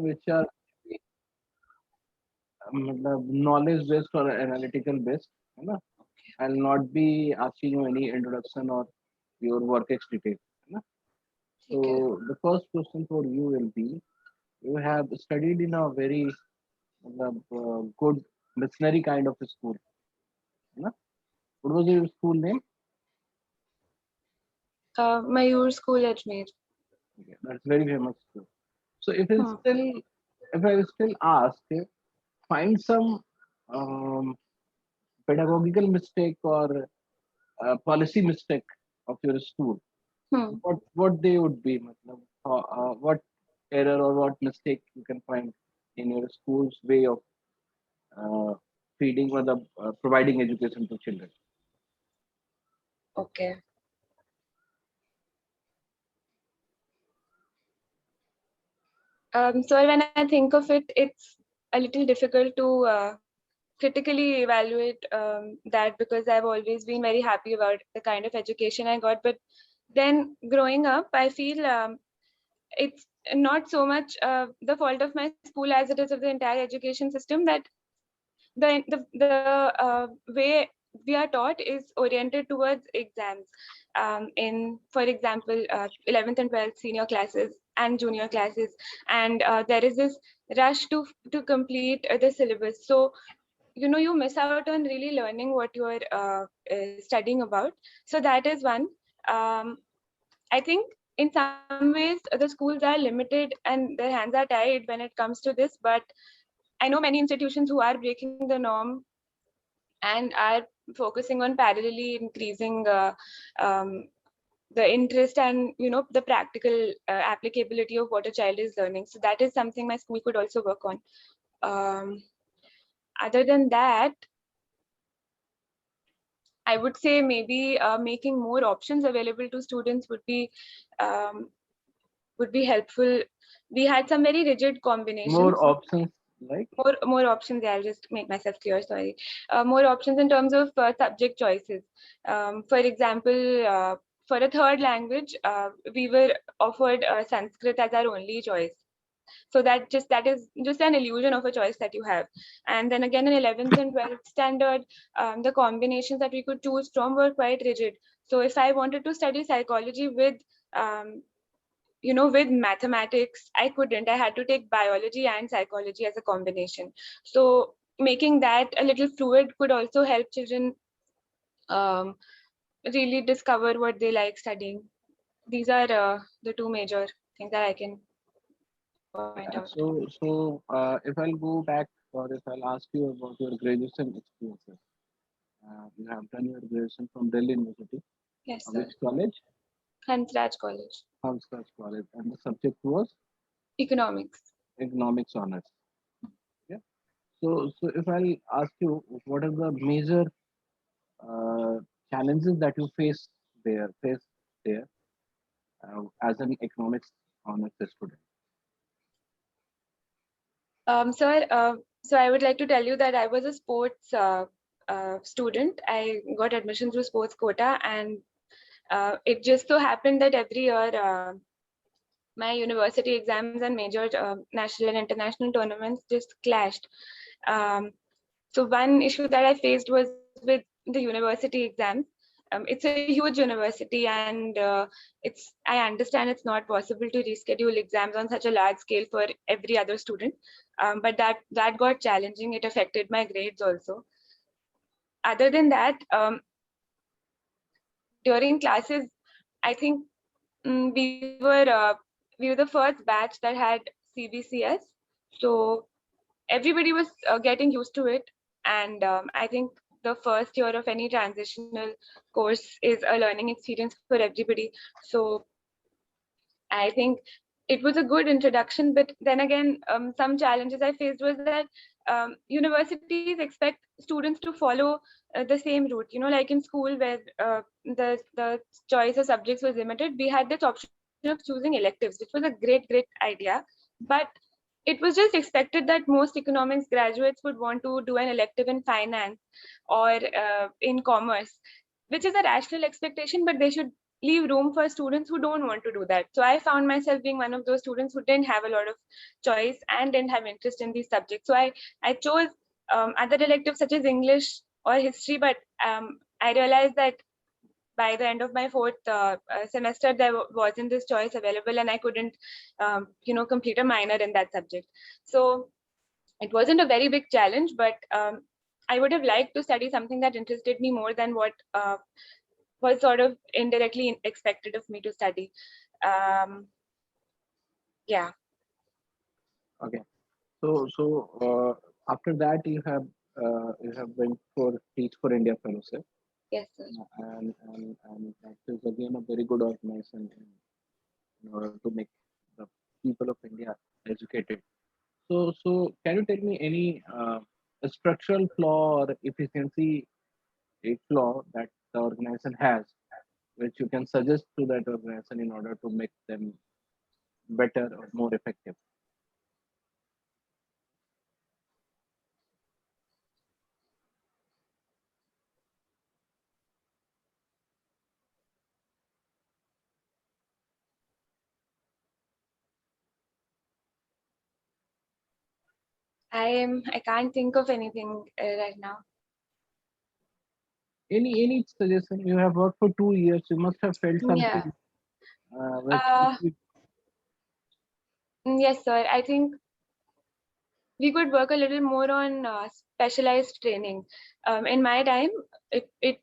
which are knowledge based or analytical based, है ना? I'll not be asking you any introduction or your work ex detail, है ना? So ठीक है. the first question for you will be: you have studied in a very good missionary kind of a school, है ना? What was your school name? Mayur School, Ajmer. Okay, that's very famous school. So Hmm. if I still ask, find some um, pedagogical mistake or policy mistake of your school. Hmm. What they would be, matlab, what error or what mistake you can find in your school's way of uh, feeding or providing education to children. Okay. So when I think of it, it's a little difficult to critically evaluate that, because I've always been very happy about the kind of education I got. But then growing up, I feel it's not so much the fault of my school as it is of the entire education system, that the way we are taught is oriented towards exams. In, for example, 11th and 12th senior classes and junior classes, and there is this rush to complete the syllabus. So you miss out on really learning what you are studying about. So that is one. I think in some ways the schools are limited and their hands are tied when it comes to this, but I know many institutions who are breaking the norm and are focusing on parallelly increasing the interest and the practical applicability of what a child is learning. So that is something my school could also work on. um, Other than that, I would say maybe making more options available to students um, would be helpful. We had some very rigid More combinations. options like More options. Yeah, I'll just make myself clear. Sorry. More options in terms of subject choices. For example, for a third language, we were offered Sanskrit as our only choice. So that is just an illusion of a choice that you have. And then again, in 11th and 12th standard, the combinations that we could choose from were quite rigid. So if I wanted to study psychology with um, with mathematics, I couldn't. I had to take biology and psychology as a combination. So making that a little fluid could also help children um, really discover what they like studying. These are the two major things that I can point out. if I'll go back or if I'll ask you about your graduation experiences, you have done your graduation from Delhi University. Yes, sir. Which college? Hansraj College. Hamsraj College, and the subject was Economics. economics honors. Yeah. So if I'll ask you, what are the major uh, challenges that you face there as an economics honors student? Sir, so I would like to tell you that I was a sports student. I got admission through sports quota, and it just so happened that every year my university exams and major national and international tournaments just clashed. Um, so one issue that I faced was with the university exams. It's a huge university, and I understand it's not possible to reschedule exams on such a large scale for every other student. But that got challenging. It affected my grades also. Other than that, during classes, I think we were the first batch that had CBCS, so everybody was getting used to it. And I think the first year of any transitional course is a learning experience for everybody. So I think it was a good introduction, but then again, some challenges I faced was that universities expect students to follow the same route. Like in school where the choice of subjects was limited, we had this option of choosing electives, which was a great idea. But it was just expected that most economics graduates would want to do an elective in finance or in commerce, which is a rational expectation, but they should leave room for students who don't want to do that. So I found myself being one of those students who didn't have a lot of choice and didn't have interest in these subjects. So I chose other electives such as English or history, but I realized that by the end of my fourth semester, there wasn't this choice available, and I couldn't, complete a minor in that subject. So it wasn't a very big challenge, but I would have liked to study something that interested me more than what was sort of indirectly expected of me to study. Yeah. Okay. So after that you have went for Teach for India fellowship, Yes, sir. and that is again a very good organization in order to make the people of India educated. So can you tell me any structural flaw or efficiency a flaw that the organization has, which you can suggest to that organization in order to make them better or more effective? I can't think of anything right now. Any suggestion? You have worked for 2 years. You must have felt Yeah. something which Yes, sir. I think we could work a little more on specialized training. In my time, it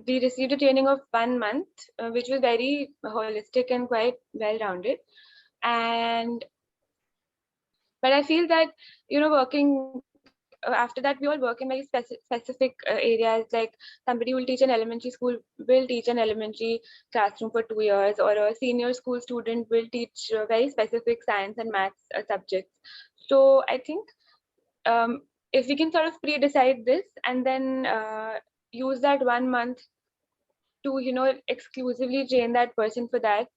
we received a training of 1 month, which was very holistic and quite well-rounded. And but I feel that working after that, we all work in very specific areas. Like somebody will teach an elementary school, will teach an elementary classroom for 2 years, or a senior school student will teach very specific science and maths subjects. So I think if we can sort of pre-decide this and then use that 1 month to exclusively train that person for that,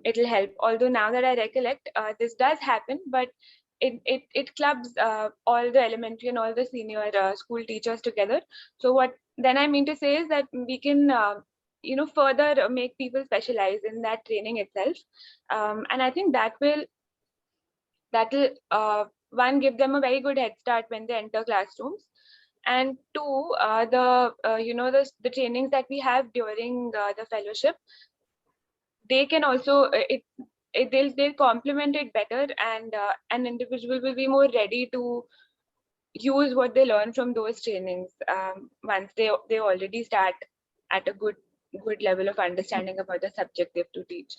it'll help. Although now that I recollect, this does happen, but it clubs all the elementary and all the senior school teachers together. So what then I mean to say is that we can further make people specialize in that training itself, and I think that'll one, give them a very good head start when they enter classrooms, and two, the trainings that we have during the fellowship, they can also they'll complement it better, and an individual will be more ready to use what they learn from those trainings once they already start at a good level of understanding about the subject they have to teach.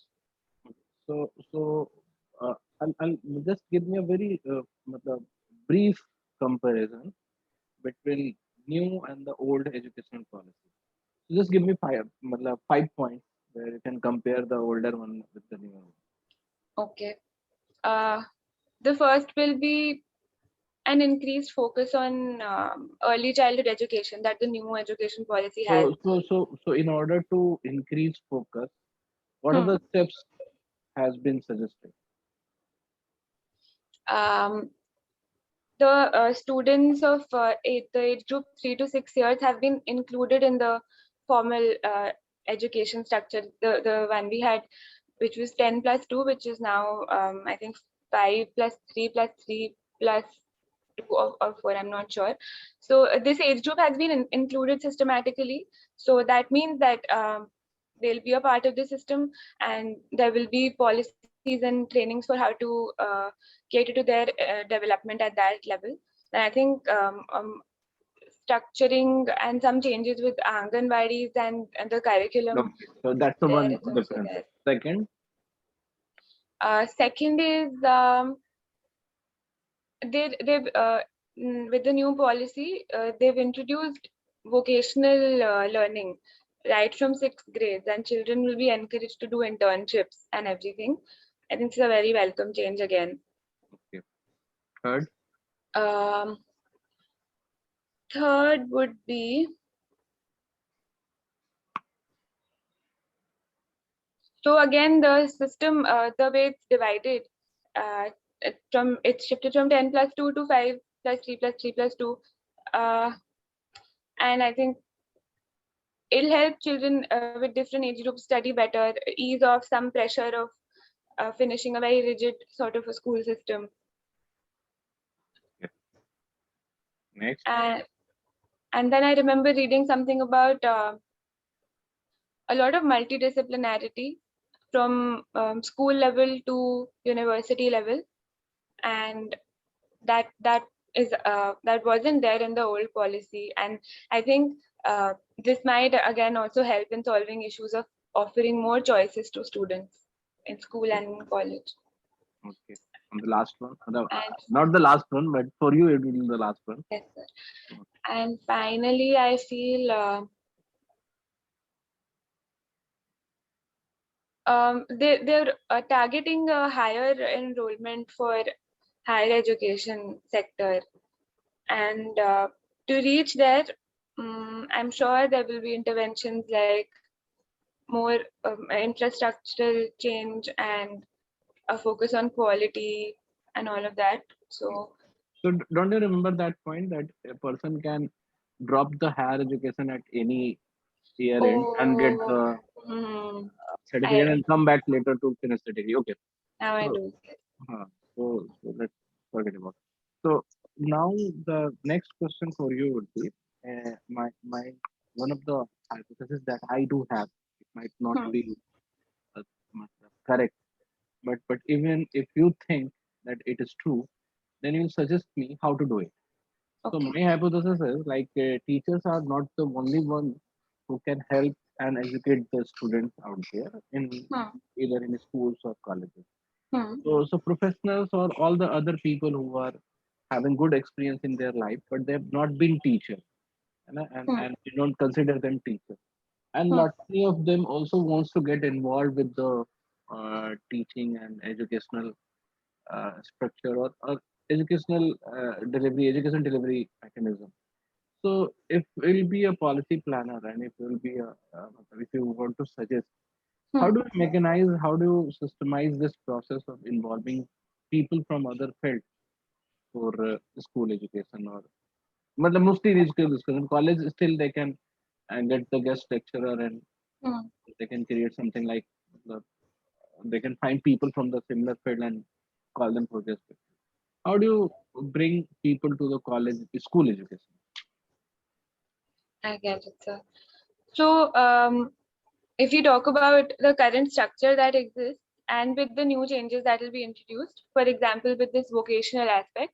So I'll just give me a very matlab, brief comparison between new and the old educational policy. So just give me matlab, 5 points where you can compare the older one with the newer one. Okay. The first will be an increased focus on early childhood education that the new education policy has. So in order to increase focus, what are Hmm. the steps has been suggested? Um, the students of the age group 3 to 6 years have been included in the formal education structure, the one we had, which was 10 plus 2, which is now I think 5 plus 3 plus 3 plus 2 or 4, I'm not sure. So this age group has been included systematically. So that means that they'll be a part of the system, and there will be policies and trainings for how to cater to their development at that level. And I think structuring and some changes with Anganwadis and the curriculum Okay, so that's the there one is also difference. there. Second, Second is they've with the new policy, they've introduced vocational learning right from 6th grade, and children will be encouraged to do internships and everything. I think it's a very welcome change again. okay. Third, Um, Third would be, so again, the system, the way it's divided, uh, it's shifted from 10 plus 2 to 5 plus 3 plus 3 plus 2. And I think it'll help children with different age groups study better, ease off some pressure of finishing a very rigid sort of a school system. Next. And then I remember reading something about a lot of multidisciplinarity from school level to university level, and that is that wasn't there in the old policy. And I think this might again also help in solving issues of offering more choices to students in school and in college. Okay. And the last one, And not the last one, but for you it will be the last one. yes, sir. And finally, I feel they're targeting a higher enrollment for higher education sector, and to reach there, I'm sure there will be interventions like more infrastructural change and a focus on quality and all of that. So So don't you remember that point that a person can drop the higher education at any year end and get the mm, certificate I and come back later to finish the degree? Okay. now I So, do. so let's forget about it. So now the next question for you would be my one of the hypotheses that I do have. It might not Hmm. be uh, correct, but even if you think that it is true, then you suggest me how to do it. So Okay. my hypothesis is like teachers are not the only one who can help and educate the students out there in Hmm. either in schools or colleges. Hmm. So professionals or all the other people who are having good experience in their life, but they've not been teachers, Hmm. and we don't consider them teachers. And Hmm. lots of them also wants to get involved with the teaching and educational structure or educational education delivery mechanism. So if will be a policy planner and if will be a if you want to suggest, how Hmm. do you mechanize, how do you systemize this process of involving people from other fields for school education or mostly in education, in college still they can get the guest lecturer and Hmm. they can create something like the, they can find people from the similar field and call them for guest lecturer. How do you bring people to the college school education? I get it, sir. So if you talk about the current structure that exists and with the new changes that will be introduced, for example, with this vocational aspect,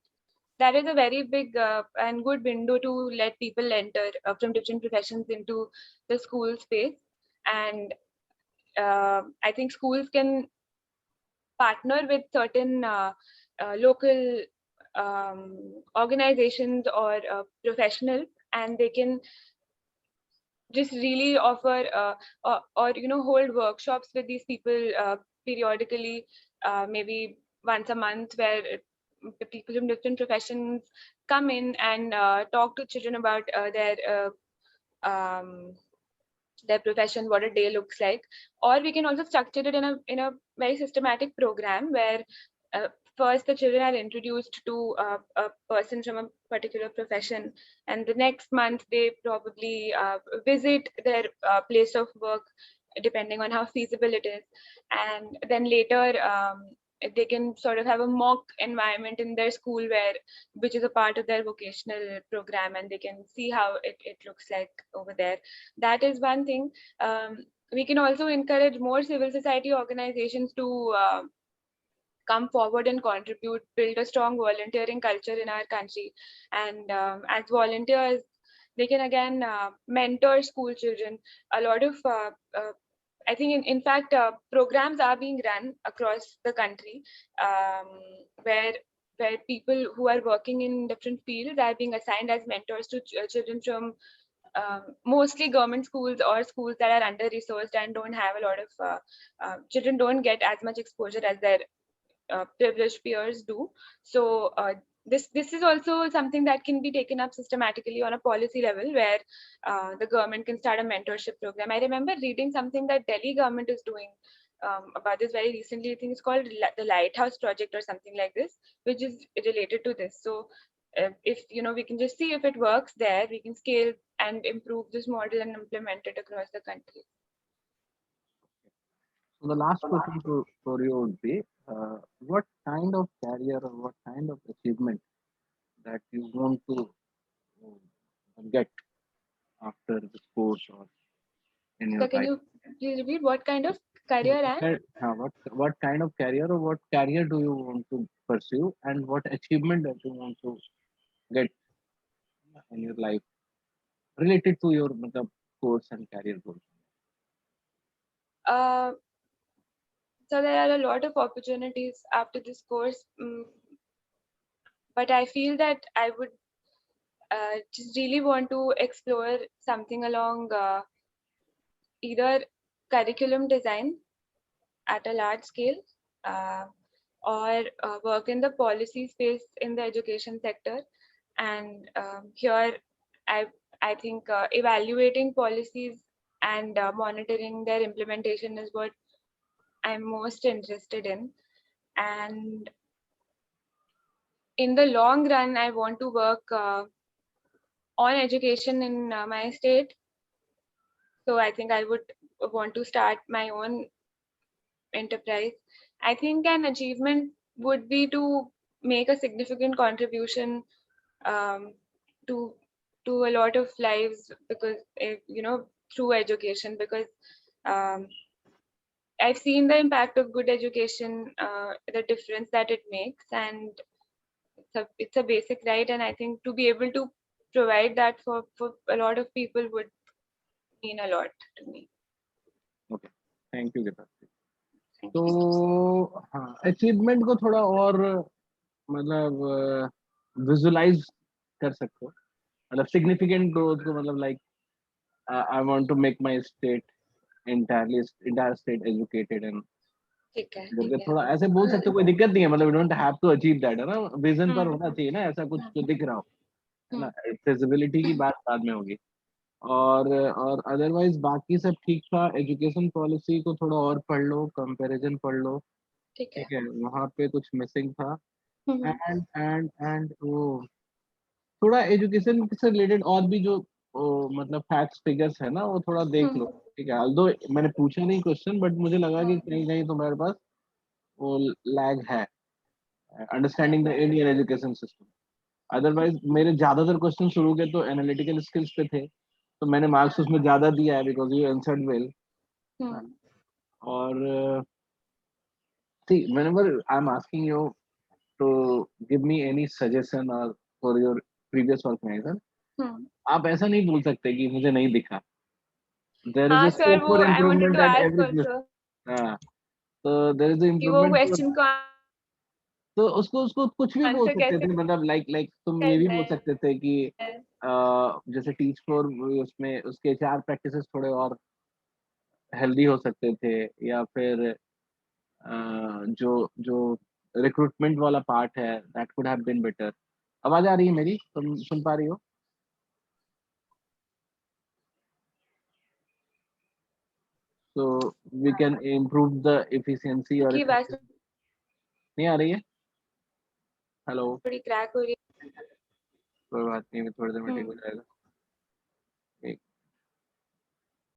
that is a very big and good window to let people enter from different professions into the school space. And I think schools can partner with certain local organizations or professionals, and they can just really offer or hold workshops with these people periodically, maybe once a month, where the people from different professions come in and talk to children about um, their profession, what a day looks like. Or we can also structure it in a very systematic program where uh, first the children are introduced to a person from a particular profession, and the next month they probably visit their place of work, depending on how feasible it is. And then later they can sort of have a mock environment in their school where which is a part of their vocational program, and they can see how it looks like over there. That is one thing. We can also encourage more civil society organizations to come forward and contribute, build a strong volunteering culture in our country. And as volunteers, they can again mentor school children. A lot of I think, in fact, programs are being run across the country, um, where people who are working in different fields are being assigned as mentors to children from mostly government schools or schools that are under resourced and don't have a lot of children don't get as much exposure as their privileged peers do. So this is also something that can be taken up systematically on a policy level, where the government can start a mentorship program. I remember reading something that Delhi government is doing about this very recently. I think it's called the Lighthouse Project or something like this, which is related to this. So if we can just see if it works there, we can scale and improve this model and implement it across the country. So the last question for you would be, what kind of career or what kind of achievement that you want to get after this course or in your So can life? you please repeat what kind of career and? What kind of career or what career do you want to pursue and what achievement that you want to get in your life related to your course and career goals? So there are a lot of opportunities after this course, but I feel that I would just really want to explore something along either curriculum design at a large scale, uh, or work in the policy space in the education sector. And here, I think evaluating policies and monitoring their implementation is what I'm most interested in. And in the long run, I want to work on education in my state. So I think I would want to start my own enterprise. I think an achievement would be to make a significant contribution um, to a lot of lives, because through education, because um, I've seen the impact of good education, the difference that it makes, and it's a basic right. And I think to be able to provide that for a lot of people would mean a lot to me. Okay, thank you, Gita. Thank तो you. हाँ, achievement को थोड़ा और मतलब visualise कर सकते हो, मतलब सिग्निफिकेंट ग्रोथ को, मतलब like I want to make my state entire state educated and ठीक है, करके ठीक है. थोड़ा ऐसे बोल सकते हो, कोई दिक्कत नहीं है, मतलब you don't have to achieve that, है ना, विजन पर होना चाहिए ना ऐसा कुछ जो दिख रहा हो, है ना, फिजिबिलिटी की बात बाद में होगी। और अदरवाइज बाकी सब ठीक था, एजुकेशन पॉलिसी को थोड़ा और पढ़ लो, कंपैरिजन पढ़ लो, ठीक है. ठीक है, वहाँ पे कुछ मिसिंग था। एंड वो थोड़ा एजुकेशन से रिलेटेड और भी जो मतलब फैक्ट्स फिगर्स है ना, वो थोड़ा देख लो, ठीक है। ऑल्दो मैंने पूछा नहीं क्वेश्चन, बट मुझे लगा कि कहीं कहीं तुम्हारे पास वो लैग है understanding the Indian education system. Otherwise मेरे ज्यादातर क्वेश्चन शुरू के तो एनालिटिकल स्किल्स पे थे, तो मैंने मार्क्स उसमें ज्यादा दिया है बिकॉज यू आंसर्ड वेल। और see, whenever I'm asking you to give me any suggestion or for your previous organization, आप ऐसा नहीं बोल सकते कि मुझे नहीं दिखा। There is हाँ a सर, scope वो for I wanted improvement to at ask every place। Also हाँ, तो there is a कि वो improvement for, क्वेश्चन को तो उसको उसको कुछ भी बोल आंसर सकते कैसे थे, मतलब लाइक तुम ये भी करना बोल है. सकते थे कि जैसे टीच फॉर, उसमें उसके 4 प्रैक्टिसेस थोड़े और हेल्दी हो सकते थे, या फिर जो जो रिक्रूटमेंट वाला पार्ट है that could have been better. आवाज आ रही है मेरी, तुम सुन पा रही हो? So we can improve the efficiency और की बात नहीं आ रही है? हेलो, थोड़ी क्रैक हो रही कोई बात नहीं, थोड़ी देर में ठीक हो है. जाएगा।